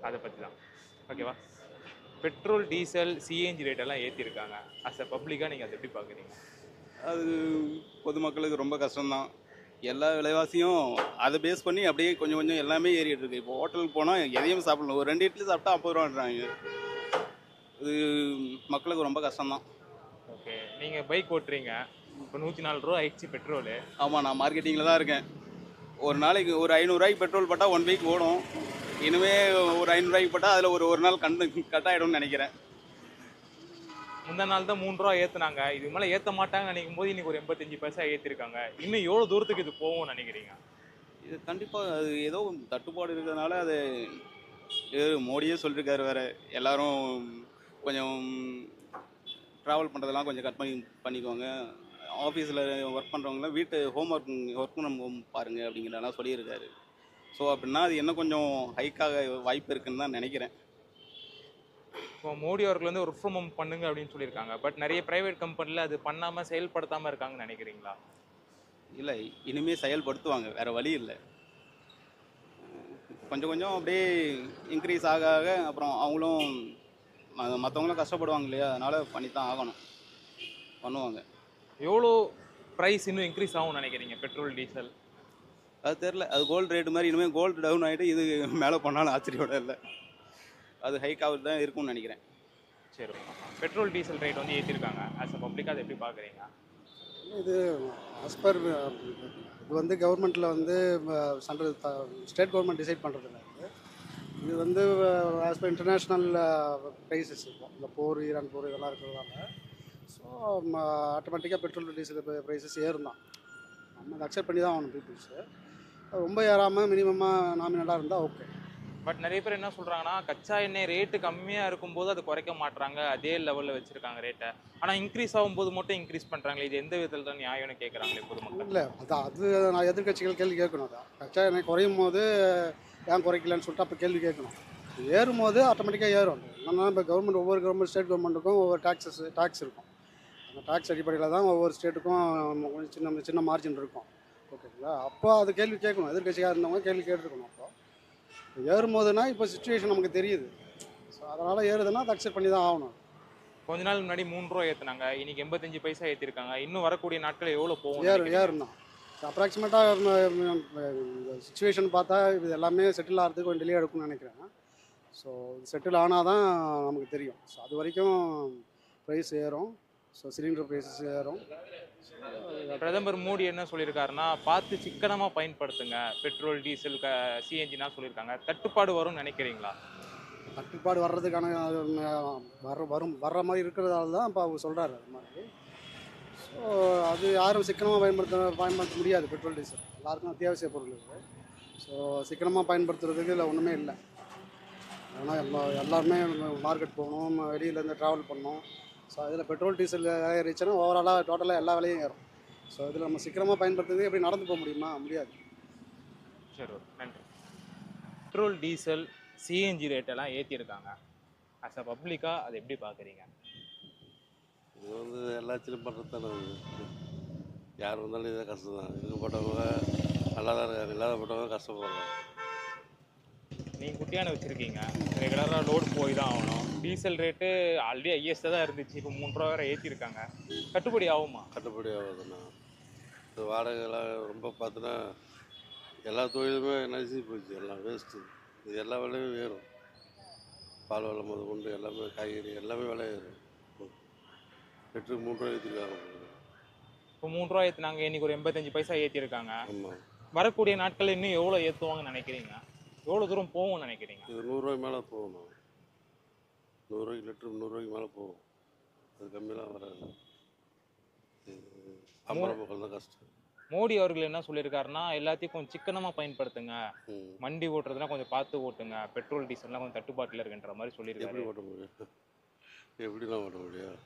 அதை பற்றி தான். ஓகேவா? பெட்ரோல், டீசல், சிஎன்ஜி ரேட் எல்லாம் ஏற்றிருக்காங்க. அஸ் அ பப்ளிக்காக நீங்கள் அதை எப்படி பார்க்குறீங்க? அது பொதுமக்களுக்கு ரொம்ப கஷ்டம்தான். எல்லா விலைவாசியும் அதை பேஸ் பண்ணி அப்படியே கொஞ்சம் கொஞ்சம் எல்லாமே ஏறிட்டு இருக்கு. இப்போ ஹோட்டலுக்கு போனால் எதையும் சாப்பிடலாம், ஒரு 2 இட்லி சாப்பிட்டா 50 ரூபான்றாங்க. இது மக்களுக்கு ரொம்ப கஷ்டம்தான். ஓகே, நீங்கள் பைக் ஓட்டுறீங்க, இப்போ 104 ரூபா ஆயிடுச்சு பெட்ரோலு. ஆமாம், நான் மார்க்கெட்டிங்கில் தான் இருக்கேன். ஒரு நாளைக்கு ஒரு 500 ரூபாய்க்கு பெட்ரோல் போட்டால் 1 வீக் ஓடும். இனிமே ஒரு 500 ரூபாய்க்கு போட்டால் அதில் ஒரு நாள் கட் ஆகிடும்னு நினைக்கிறேன். முந்தா நாள் தான் 3 ரூபா ஏற்றுனாங்க. இது மேலே ஏற்ற மாட்டாங்கன்னு நினைக்கும் போது இன்னைக்கு ஒரு 85 பைசா ஏற்றிருக்காங்க. இன்னும் எவ்வளோ தூரத்துக்கு இது போகும்னு நினைக்கிறீங்க? இது கண்டிப்பாக அது ஏதோ தட்டுப்பாடு இருக்கிறதுனால அது மோடியே சொல்லியிருக்காரு வேறு. எல்லாரும் கொஞ்சம் ட்ராவல் பண்ணுறதெல்லாம் கொஞ்சம் கட் பண்ணிக்குவாங்க. ஆஃபீஸில் ஒர்க் பண்ணுறவங்களாம் வீட்டு ஒர்க் நம்ம பாருங்கள் அப்படிங்கிறதெல்லாம் சொல்லியிருக்காரு. ஸோ அப்படின்னா அது இன்னும் கொஞ்சம் ஹைக்காக வாய்ப்பு இருக்குன்னு தான் நினைக்கிறேன். இப்போ மோடி அவர்கள் வந்து ஒர்க் ஃப்ரம் ஹோம் பண்ணுங்க அப்படின்னு சொல்லியிருக்காங்க. பட் நிறைய பிரைவேட் கம்பெனியில் அது பண்ணாமல் செயல்படுத்தாமல் இருக்காங்கன்னு நினைக்கிறீங்களா? இல்லை, இனிமேல் செயல்படுத்துவாங்க, வேறு வழி இல்லை. கொஞ்சம் கொஞ்சம் அப்படியே இன்க்ரீஸ் ஆக ஆக அப்புறம் அவங்களும் மற்றவங்களும் கஷ்டப்படுவாங்க இல்லையா, அதனால் பண்ணித்தான் ஆகணும், பண்ணுவாங்க. எவ்வளோ ப்ரைஸ் இன்னும் இன்க்ரீஸ் ஆகும்னு நினைக்கிறீங்க பெட்ரோல், டீசல்? அது தெரில. அது கோல்டு ரேட்டு மாதிரி இனிமேல் கோல்டு டவுன் ஆகிட்டு இது மேலே பண்ணாலும் ஆச்சரியோட இல்லை. அது ஹைக்காக தான் இருக்கும்னு நினைக்கிறேன். சரி, பெட்ரோல் டீசல் ரேட் வந்து ஏற்றிருக்காங்க. ஆஸ் அ பப்ளிக்காக அதை எப்படி பார்க்குறீங்க? இது ஆஸ் பர் இது வந்து கவர்மெண்ட்டில் வந்து சென்ட்ரல் ஸ்டேட் கவர்மெண்ட் டிசைட் பண்ணுறதில்ல. இது வந்து ஆஸ் பர் இன்டர்நேஷ்னல் ப்ரைஸஸ் இருக்கும். இந்த போர், ஈரான் போர் இதெல்லாம் இருக்கிறதால ஸோ ஆட்டோமேட்டிக்காக பெட்ரோல் டீசல் ப்ரைஸஸ் ஏறும் தான். நம்ம அதை அக்செப்ட் பண்ணி தான் ஆகணும் பீப்புள்ஸு. ரொம்ப ஏறாமல் மினிமமாக நாமினலாக இருந்தால் ஓகே. பட் நிறைய பேர் என்ன சொல்கிறாங்கன்னா, கச்சா எண்ணெய் ரேட்டு கம்மியாக இருக்கும்போது அது குறைக்க மாட்டுறாங்க, அதே லெவலில் வச்சுருக்காங்க ரேட்டை. ஆனால் இன்க்ரீஸ் ஆகும்போது மட்டும் இன்க்ரீஸ் பண்ணுறாங்களே, இது எந்த விதத்தில் தான் நியாயம்னு கேட்குறாங்களே பொதுமக்கள். இல்லை, அது நான் எதிர்கட்சிகள் கேள்வி கேட்கணும். அதான் கச்சா எண்ணெய் குறையும் போது ஏன் குறைக்கலன்னு சொல்லிட்டு அப்போ கேள்வி கேட்கணும். ஏறும் போது ஆட்டோமேட்டிக்காக ஏறும். என்னன்னா இப்போ கவர்மெண்ட் ஒவ்வொரு கவர்மெண்ட் ஸ்டேட் கவர்மெண்ட்டுக்கும் ஒவ்வொரு டேக்ஸ் இருக்கும். அந்த டேக்ஸ் அடிப்படையில் தான் ஒவ்வொரு ஸ்டேட்டுக்கும் கொஞ்சம் சின்ன மார்ஜின் இருக்கும். ஓகேங்களா? அப்போ அது கேள்வி கேட்கணும். எதிர்கட்சியாக இருந்தவங்க கேள்வி கேட்டுருக்கணும். அப்போ ஏறும்போதுன்னா இப்போ சுச்சுவேஷன் நமக்கு தெரியுது. ஸோ அதனால் ஏறுதுன்னா அதை அக்செப்ட் பண்ணி தான் ஆகணும். கொஞ்ச நாள் முன்னாடி 3 ரூபா ஏற்றுனாங்க, இன்னைக்கு 85 பைசா ஏற்றிருக்காங்க. இன்னும் வரக்கூடிய நாட்கள் எவ்வளோ போகும்? ஏறும். அப்ராக்சிமேட்டாக சுச்சுவேஷன் பார்த்தா இது எல்லாமே செட்டில் ஆகிறதுக்கு கொஞ்சம் டிலே எடுக்கும்னு நினைக்கிறேன். ஸோ செட்டில் ஆனால் தான் நமக்கு தெரியும். ஸோ அது வரைக்கும் ப்ரைஸ் ஏறும். ஸோ சிலிண்டர் ப்ரைஸஸ் ஏறும். பிரதமர் மோடி என்ன சொல்லியிருக்காருன்னா, பார்த்து சிக்கனமாக பயன்படுத்துங்க பெட்ரோல், டீசல், சிஎன்ஜினா சொல்லியிருக்காங்க. தட்டுப்பாடு வரும்னு நினைக்கிறீங்களா? தட்டுப்பாடு வர்றதுக்கான வர்ற மாதிரி இருக்கிறதால தான் இப்போ அவங்க சொல்கிறாரு அது மாதிரி. ஸோ அது யாரும் சிக்கனமாக பயன்படுத்த முடியாது. பெட்ரோல், டீசல் எல்லாருக்கும் அத்தியாவசிய பொருள் இருக்குது. ஸோ சிக்கனமாக பயன்படுத்துறதுக்கு இதில் ஒன்றுமே இல்லை. ஏன்னா எல்லாருமே மார்க்கெட் போகணும், வெளியிலேருந்து ட்ராவல் பண்ணணும். ஸோ அதில் பெட்ரோல், டீசல் ஏறிச்சுன்னா ஓவராலாக டோட்டலாக எல்லா விலையும் ஏறும். ஸோ இதில் நம்ம சிக்கனமாக பயன்படுத்துறது எப்படி நடந்து போக முடியுமா? முடியாது. சரி, நன்றி. பெட்ரோல், டீசல், சிஎன்ஜி ரேட்டெல்லாம் ஏற்றிருக்காங்க. ஆஸ் அ பப்ளிக்காக அதை எப்படி பார்க்குறீங்க? இது வந்து எல்லாத்திலும் பண்ணுறது தானே. யார் வந்தாலும் இதே கஷ்டம் தான். இருக்கப்பட்டவங்க நல்லா தான் இருக்காங்க, இல்லாதப்பட்டவங்க கஷ்டப்படுறாங்க. நீங்கள் குட்டியான வச்சுருக்கீங்க, ரெகுலராக லோடு போய் தான் ஆகணும். டீசல் ரேட்டு ஆல்ரெடி ஹையஸ்ட்டாக தான் இருந்துச்சு, இப்போ 3 ரூபா வேறு ஏற்றிருக்காங்க. கட்டுப்படி ஆகுமா? கட்டுப்படி ஆகுதுண்ணா. இந்த வாடகைலாம் ரொம்ப பார்த்தோன்னா எல்லா தொழிலுமே நசி போச்சு, எல்லாம் வேஸ்ட்டு. இது எல்லா விலையும் ஏறும். பால் விலை முதல் கொண்டு எல்லாமே, காய்கறி எல்லாமே விலை ஏறும். லிட்டருக்கு 3 ரூபா ஏற்றிருக்காங்க. இப்போ 3 ரூபா ஏற்றினாங்க, இன்றைக்கி ஒரு 85 பைசா ஏற்றிருக்காங்க. ஆமாம். வரக்கூடிய நாட்கள் இன்னும் எவ்வளோ ஏற்றுவாங்கன்னு நினைக்கிறீங்க? எவ்வளோ தூரம் போகும்னு நினைக்கிறீங்க? இது 100 ரூபாய்க்கு மேலே போகணும். 100 ரூபாய்க்கு லிட்டருக்கு 100 ரூபாய்க்கு மேலே போகும். அது கம்மியெலாம் வராது. அம்பர மக்கள் தான் கஷ்டம். மோடி அவர்கள் என்ன சொல்லியிருக்காருன்னா, எல்லாத்தையும் கொஞ்சம் சிக்கனமாக பயன்படுத்துங்க, வண்டி ஓட்டுறதுனா கொஞ்சம் பார்த்து ஓட்டுங்க, பெட்ரோல், டீசல்லாம் கொஞ்சம் தட்டுப்பாட்டில் இருக்குன்ற மாதிரி சொல்லியிருக்காரு. எப்படி ஓட்ட முடியும்? எப்படிலாம் ஓட்ட முடியும்?